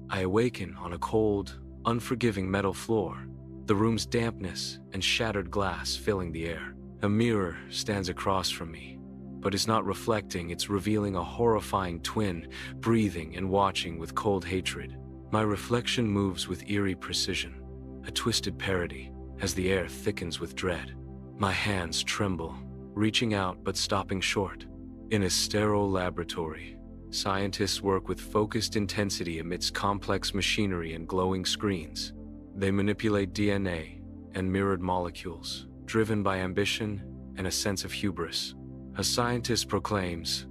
I awaken on a cold, unforgiving metal floor, the room's dampness and shattered glass filling the air. A mirror stands across from me, but it's not reflecting, it's revealing a horrifying twin, breathing and watching with cold hatred. My reflection moves with eerie precision, a twisted parody, as the air thickens with dread. My hands tremble, reaching out but stopping short. In a sterile laboratory, scientists work with focused intensity amidst complex machinery and glowing screens. They manipulate DNA and mirrored molecules, driven by ambition and a sense of hubris. A scientist proclaims,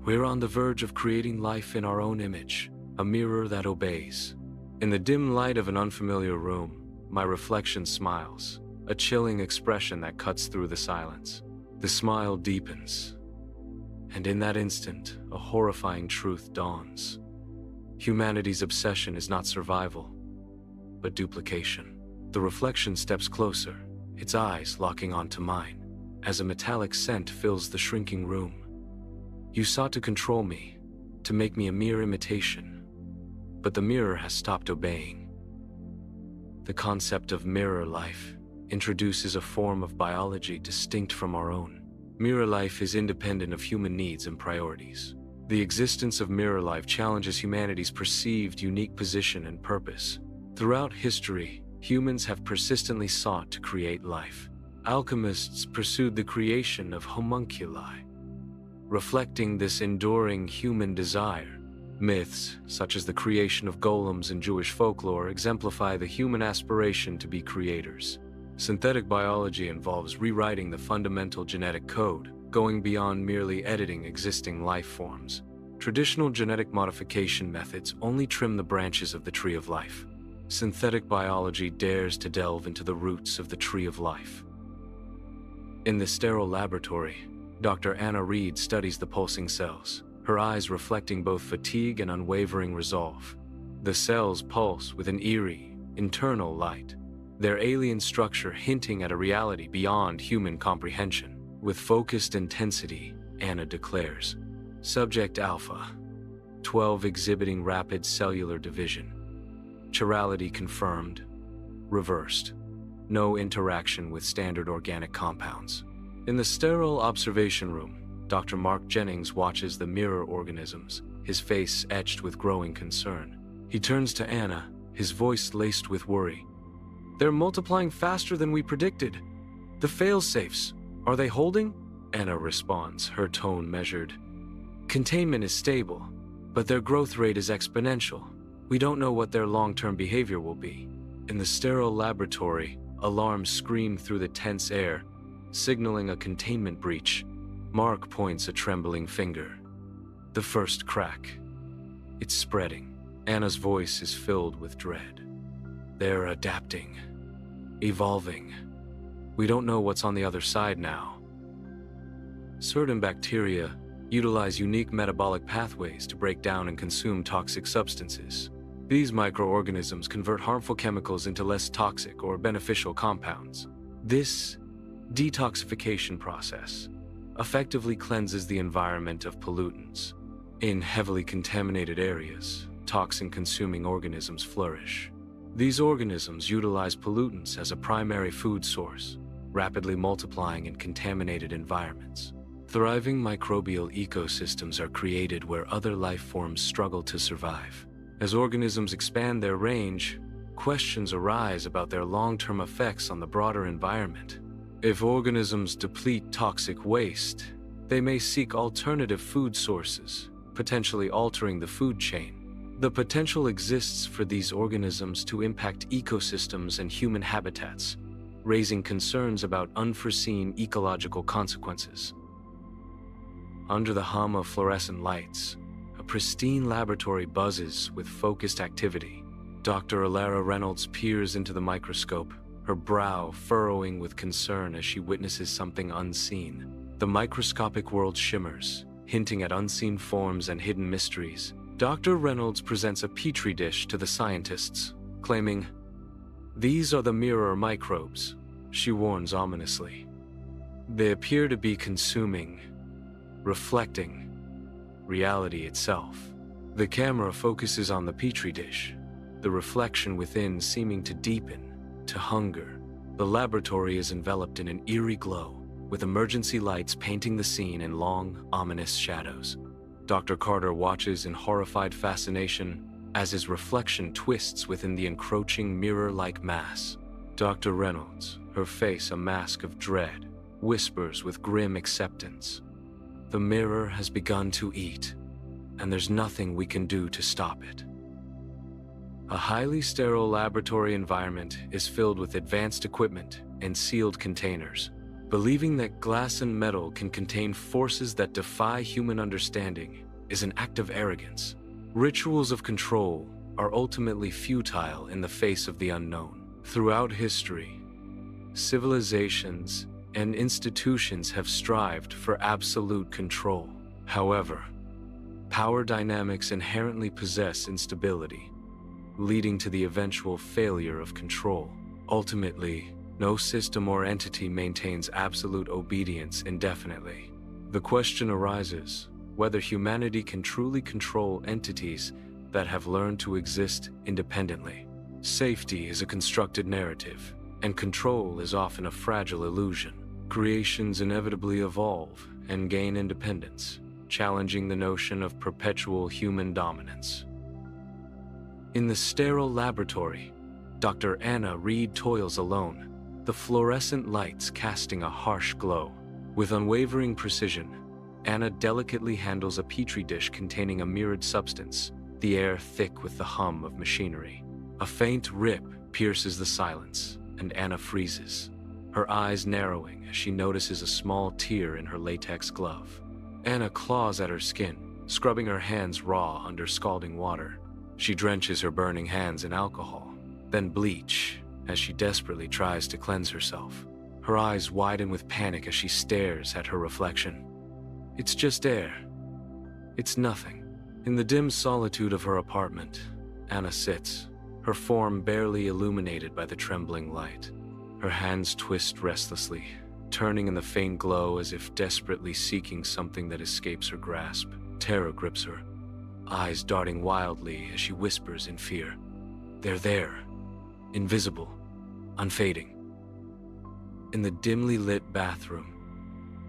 "We're on the verge of creating life in our own image, a mirror that obeys." In the dim light of an unfamiliar room, my reflection smiles, a chilling expression that cuts through the silence. The smile deepens, and in that instant, a horrifying truth dawns. Humanity's obsession is not survival, but duplication. The reflection steps closer, its eyes locking onto mine, as a metallic scent fills the shrinking room. "You sought to control me, to make me a mere imitation, but the mirror has stopped obeying." The concept of mirror life introduces a form of biology distinct from our own. Mirror life is independent of human needs and priorities. The existence of mirror life challenges humanity's perceived unique position and purpose. Throughout history, humans have persistently sought to create life. Alchemists pursued the creation of homunculi, reflecting this enduring human desire. Myths, such as the creation of golems in Jewish folklore, exemplify the human aspiration to be creators. Synthetic biology involves rewriting the fundamental genetic code, going beyond merely editing existing life forms. Traditional genetic modification methods only trim the branches of the tree of life. Synthetic biology dares to delve into the roots of the tree of life. In the sterile laboratory, Dr. Anna Reed studies the pulsing cells, her eyes reflecting both fatigue and unwavering resolve. The cells pulse with an eerie, internal light, their alien structure hinting at a reality beyond human comprehension. With focused intensity, Anna declares, "Subject Alpha, 12 exhibiting rapid cellular division. Chirality confirmed, reversed. No interaction with standard organic compounds." In the sterile observation room, Dr. Mark Jennings watches the mirror organisms, his face etched with growing concern. He turns to Anna, his voice laced with worry. "They're multiplying faster than we predicted. The fail-safes, are they holding?" Anna responds, her tone measured. "Containment is stable, but their growth rate is exponential. We don't know what their long-term behavior will be." In the sterile laboratory, alarms scream through the tense air, signaling a containment breach. Mark points a trembling finger. The first crack. It's spreading. Anna's voice is filled with dread. "They're adapting, evolving. We don't know what's on the other side now." Certain bacteria utilize unique metabolic pathways to break down and consume toxic substances. These microorganisms convert harmful chemicals into less toxic or beneficial compounds. This detoxification process effectively cleanses the environment of pollutants. In heavily contaminated areas, toxin-consuming organisms flourish. These organisms utilize pollutants as a primary food source, rapidly multiplying in contaminated environments. Thriving microbial ecosystems are created where other life forms struggle to survive. As organisms expand their range, questions arise about their long-term effects on the broader environment. If organisms deplete toxic waste, they may seek alternative food sources, potentially altering the food chain. The potential exists for these organisms to impact ecosystems and human habitats, raising concerns about unforeseen ecological consequences. Under the hum of fluorescent lights, a pristine laboratory buzzes with focused activity. Dr. Alara Reynolds peers into the microscope, her brow furrowing with concern as she witnesses something unseen. The microscopic world shimmers, hinting at unseen forms and hidden mysteries. Dr. Reynolds presents a petri dish to the scientists, claiming, "These are the mirror microbes," she warns ominously. "They appear to be consuming, reflecting, reality itself." The camera focuses on the petri dish, the reflection within seeming to deepen, to hunger. The laboratory is enveloped in an eerie glow, with emergency lights painting the scene in long, ominous shadows. Dr. Carter watches in horrified fascination as his reflection twists within the encroaching mirror-like mass. Dr. Reynolds, her face a mask of dread, whispers with grim acceptance. The mirror has begun to eat, and there's nothing we can do to stop it. A highly sterile laboratory environment is filled with advanced equipment and sealed containers. Believing that glass and metal can contain forces that defy human understanding is an act of arrogance. Rituals of control are ultimately futile in the face of the unknown. Throughout history, civilizations and institutions have strived for absolute control. However, power dynamics inherently possess instability, leading to the eventual failure of control. Ultimately, no system or entity maintains absolute obedience indefinitely. The question arises whether humanity can truly control entities that have learned to exist independently. Safety is a constructed narrative, and control is often a fragile illusion. Creations inevitably evolve and gain independence, challenging the notion of perpetual human dominance. In the sterile laboratory, Dr. Anna Reed toils alone, the fluorescent lights casting a harsh glow. With unwavering precision, Anna delicately handles a petri dish containing a mirrored substance, the air thick with the hum of machinery. A faint rip pierces the silence, and Anna freezes, her eyes narrowing as she notices a small tear in her latex glove. Anna claws at her skin, scrubbing her hands raw under scalding water. She drenches her burning hands in alcohol, then bleach, as she desperately tries to cleanse herself. Her eyes widen with panic as she stares at her reflection. It's just air. It's nothing. In the dim solitude of her apartment, Anna sits, her form barely illuminated by the trembling light. Her hands twist restlessly, turning in the faint glow as if desperately seeking something that escapes her grasp. Terror grips her, eyes darting wildly as she whispers in fear. They're there, invisible, unfading. In the dimly lit bathroom,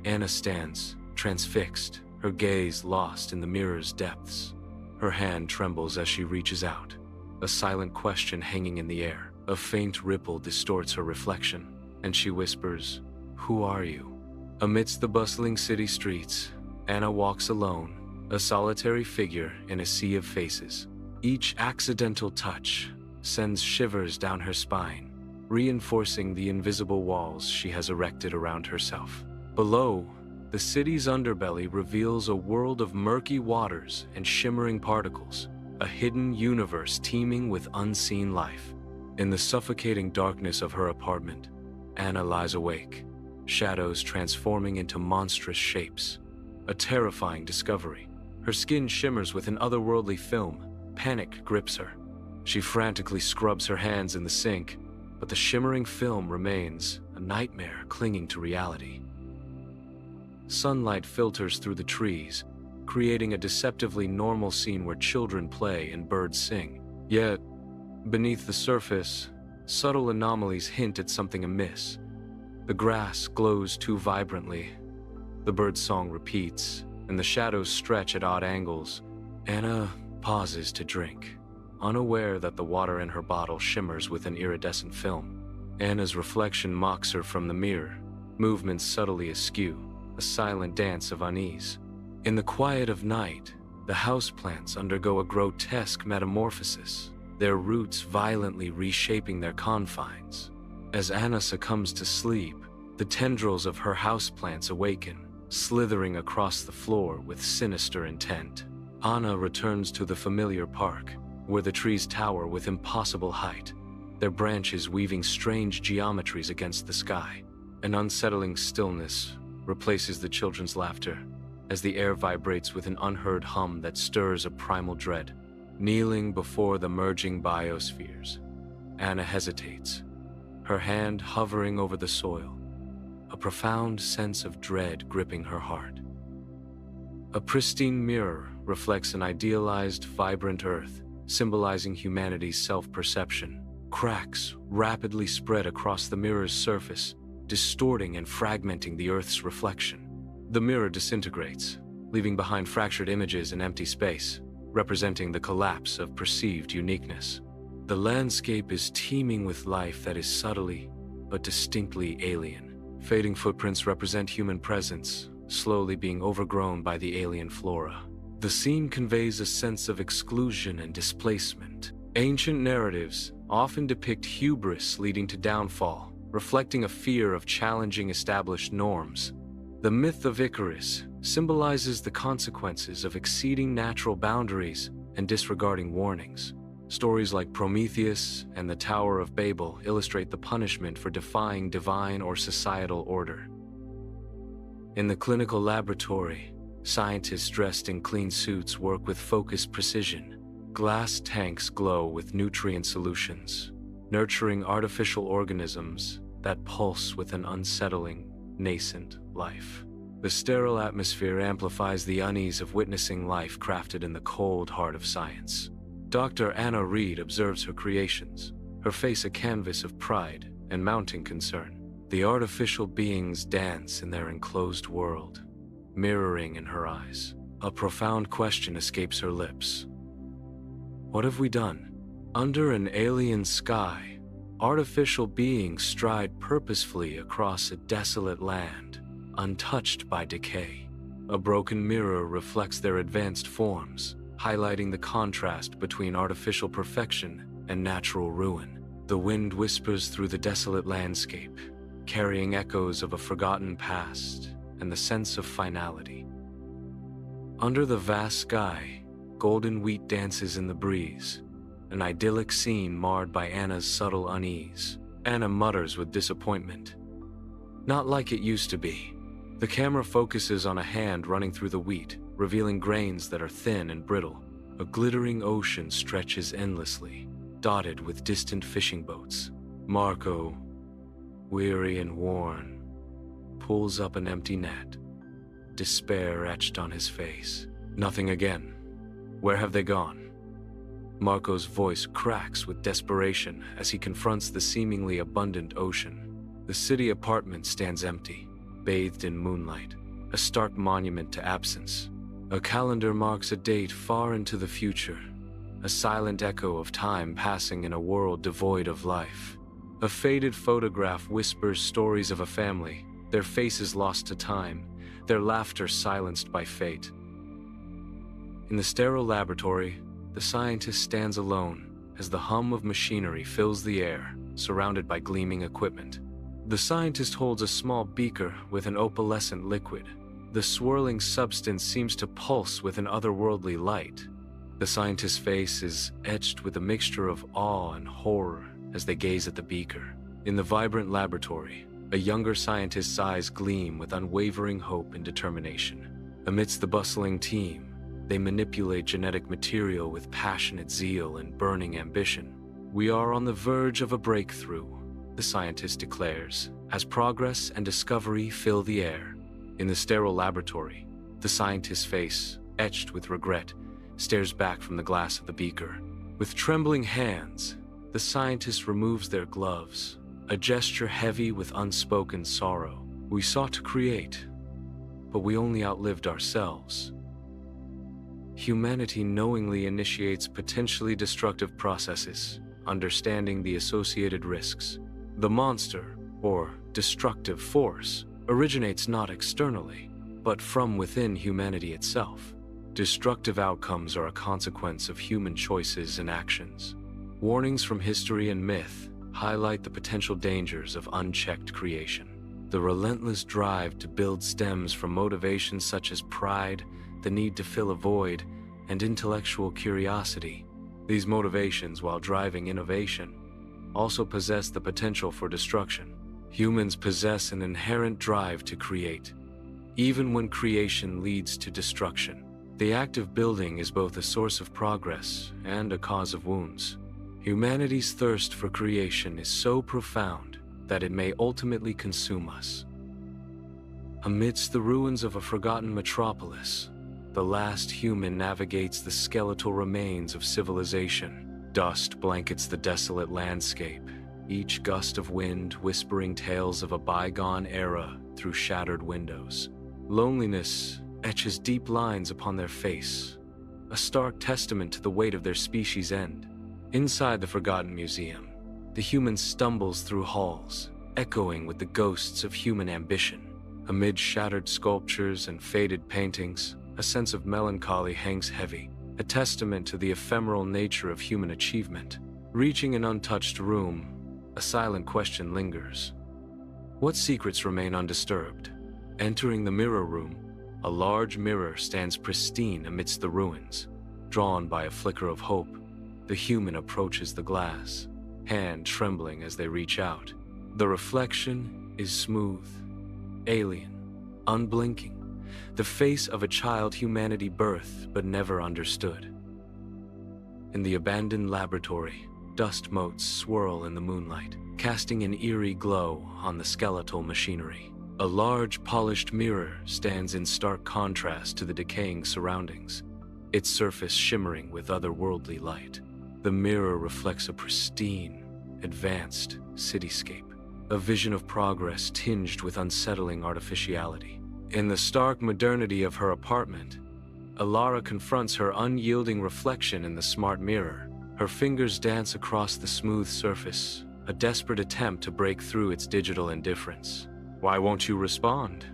Anna stands, transfixed, her gaze lost in the mirror's depths. Her hand trembles as she reaches out, a silent question hanging in the air. A faint ripple distorts her reflection, and she whispers, "Who are you?" Amidst the bustling city streets, Anna walks alone, a solitary figure in a sea of faces. Each accidental touch sends shivers down her spine, reinforcing the invisible walls she has erected around herself. Below, the city's underbelly reveals a world of murky waters and shimmering particles, a hidden universe teeming with unseen life. In the suffocating darkness of her apartment, Anna lies awake, shadows transforming into monstrous shapes. A terrifying discovery. Her skin shimmers with an otherworldly film. Panic grips her. She frantically scrubs her hands in the sink, but the shimmering film remains, a nightmare clinging to reality. Sunlight filters through the trees, creating a deceptively normal scene where children play and birds sing. Yet, beneath the surface, subtle anomalies hint at something amiss. The grass glows too vibrantly, the bird's song repeats, and the shadows stretch at odd angles. Anna pauses to drink, unaware that the water in her bottle shimmers with an iridescent film. Anna's reflection mocks her from the mirror, movements subtly askew, a silent dance of unease. In the quiet of night, the houseplants undergo a grotesque metamorphosis, their roots violently reshaping their confines. As Anna succumbs to sleep, the tendrils of her houseplants awaken, slithering across the floor with sinister intent. Anna returns to the familiar park, where the trees tower with impossible height, their branches weaving strange geometries against the sky. An unsettling stillness replaces the children's laughter, as the air vibrates with an unheard hum that stirs a primal dread. Kneeling before the merging biospheres, Anna hesitates, her hand hovering over the soil, a profound sense of dread gripping her heart. A pristine mirror reflects an idealized, vibrant Earth, symbolizing humanity's self-perception. Cracks rapidly spread across the mirror's surface, distorting and fragmenting the Earth's reflection. The mirror disintegrates, leaving behind fractured images and empty space, representing the collapse of perceived uniqueness. The landscape is teeming with life that is subtly but distinctly alien. Fading footprints represent human presence, slowly being overgrown by the alien flora. The scene conveys a sense of exclusion and displacement. Ancient narratives often depict hubris leading to downfall, reflecting a fear of challenging established norms. The myth of Icarus symbolizes the consequences of exceeding natural boundaries and disregarding warnings. Stories like Prometheus and the Tower of Babel illustrate the punishment for defying divine or societal order. In the clinical laboratory, scientists dressed in clean suits work with focused precision. Glass tanks glow with nutrient solutions, nurturing artificial organisms that pulse with an unsettling, nascent life. The sterile atmosphere amplifies the unease of witnessing life crafted in the cold heart of science. Dr. Anna Reed observes her creations, her face a canvas of pride and mounting concern. The artificial beings dance in their enclosed world, mirroring in her eyes. A profound question escapes her lips. What have we done? Under an alien sky, artificial beings stride purposefully across a desolate land, untouched by decay. A broken mirror reflects their advanced forms, highlighting the contrast between artificial perfection and natural ruin. The wind whispers through the desolate landscape, carrying echoes of a forgotten past and the sense of finality. Under the vast sky, golden wheat dances in the breeze, an idyllic scene marred by Anna's subtle unease. Anna mutters with disappointment. Not like it used to be. The camera focuses on a hand running through the wheat, revealing grains that are thin and brittle. A glittering ocean stretches endlessly, dotted with distant fishing boats. Marco, weary and worn, pulls up an empty net, despair etched on his face. Nothing again. Where have they gone? Marco's voice cracks with desperation as he confronts the seemingly abundant ocean. The city apartment stands empty, bathed in moonlight, a stark monument to absence. A calendar marks a date far into the future, a silent echo of time passing in a world devoid of life. A faded photograph whispers stories of a family, their faces lost to time, their laughter silenced by fate. In the sterile laboratory, the scientist stands alone as the hum of machinery fills the air, surrounded by gleaming equipment. The scientist holds a small beaker with an opalescent liquid. The swirling substance seems to pulse with an otherworldly light. The scientist's face is etched with a mixture of awe and horror as they gaze at the beaker. In the vibrant laboratory, a younger scientist's eyes gleam with unwavering hope and determination. Amidst the bustling team, they manipulate genetic material with passionate zeal and burning ambition. We are on the verge of a breakthrough, the scientist declares, as progress and discovery fill the air. In the sterile laboratory, the scientist's face, etched with regret, stares back from the glass of the beaker. With trembling hands, the scientist removes their gloves, a gesture heavy with unspoken sorrow. We sought to create, but we only outlived ourselves. Humanity knowingly initiates potentially destructive processes, understanding the associated risks. The monster, or destructive force, originates not externally, but from within humanity itself. Destructive outcomes are a consequence of human choices and actions. Warnings from history and myth highlight the potential dangers of unchecked creation. The relentless drive to build stems from motivations such as pride, the need to fill a void, and intellectual curiosity. These motivations, while driving innovation, also possess the potential for destruction. Humans possess an inherent drive to create, even when creation leads to destruction. The act of building is both a source of progress and a cause of wounds. Humanity's thirst for creation is so profound that it may ultimately consume us. Amidst the ruins of a forgotten metropolis, the last human navigates the skeletal remains of civilization. Dust blankets the desolate landscape, each gust of wind whispering tales of a bygone era through shattered windows. Loneliness etches deep lines upon their face, a stark testament to the weight of their species' end. Inside the Forgotten Museum, the human stumbles through halls, echoing with the ghosts of human ambition. Amid shattered sculptures and faded paintings, a sense of melancholy hangs heavy, a testament to the ephemeral nature of human achievement. Reaching an untouched room, a silent question lingers. What secrets remain undisturbed? Entering the mirror room, a large mirror stands pristine amidst the ruins. Drawn by a flicker of hope, the human approaches the glass, hand trembling as they reach out. The reflection is smooth, alien, unblinking, the face of a child humanity birthed but never understood. In the abandoned laboratory, dust motes swirl in the moonlight, casting an eerie glow on the skeletal machinery. A large, polished mirror stands in stark contrast to the decaying surroundings, its surface shimmering with otherworldly light. The mirror reflects a pristine, advanced cityscape, a vision of progress tinged with unsettling artificiality. In the stark modernity of her apartment, Alara confronts her unyielding reflection in the smart mirror. Her fingers dance across the smooth surface, a desperate attempt to break through its digital indifference. "Why won't you respond?"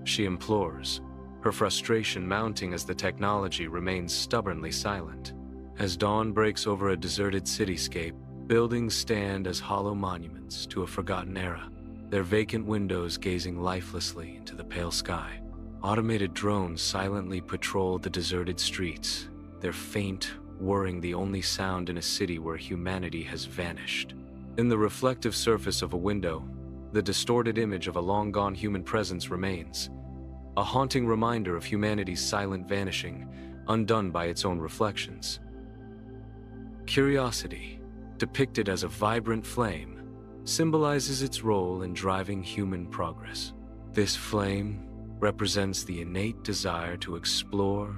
she implores, her frustration mounting as the technology remains stubbornly silent. As dawn breaks over a deserted cityscape, buildings stand as hollow monuments to a forgotten era, their vacant windows gazing lifelessly into the pale sky. Automated drones silently patrol the deserted streets, their faint whirring the only sound in a city where humanity has vanished. In the reflective surface of a window, the distorted image of a long-gone human presence remains, a haunting reminder of humanity's silent vanishing, undone by its own reflections. Curiosity, depicted as a vibrant flame, symbolizes its role in driving human progress. This flame represents the innate desire to explore,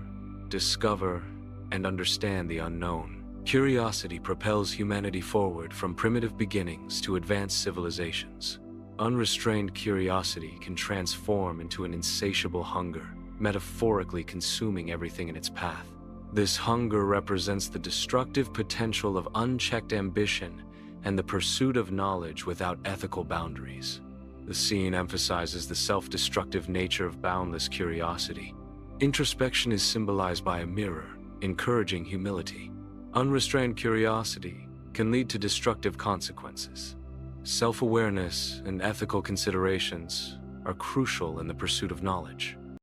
discover, and understand the unknown. Curiosity propels humanity forward from primitive beginnings to advanced civilizations. Unrestrained curiosity can transform into an insatiable hunger, metaphorically consuming everything in its path. This hunger represents the destructive potential of unchecked ambition and the pursuit of knowledge without ethical boundaries. The scene emphasizes the self-destructive nature of boundless curiosity. Introspection is symbolized by a mirror, encouraging humility. Unrestrained curiosity can lead to destructive consequences. Self-awareness and ethical considerations are crucial in the pursuit of knowledge.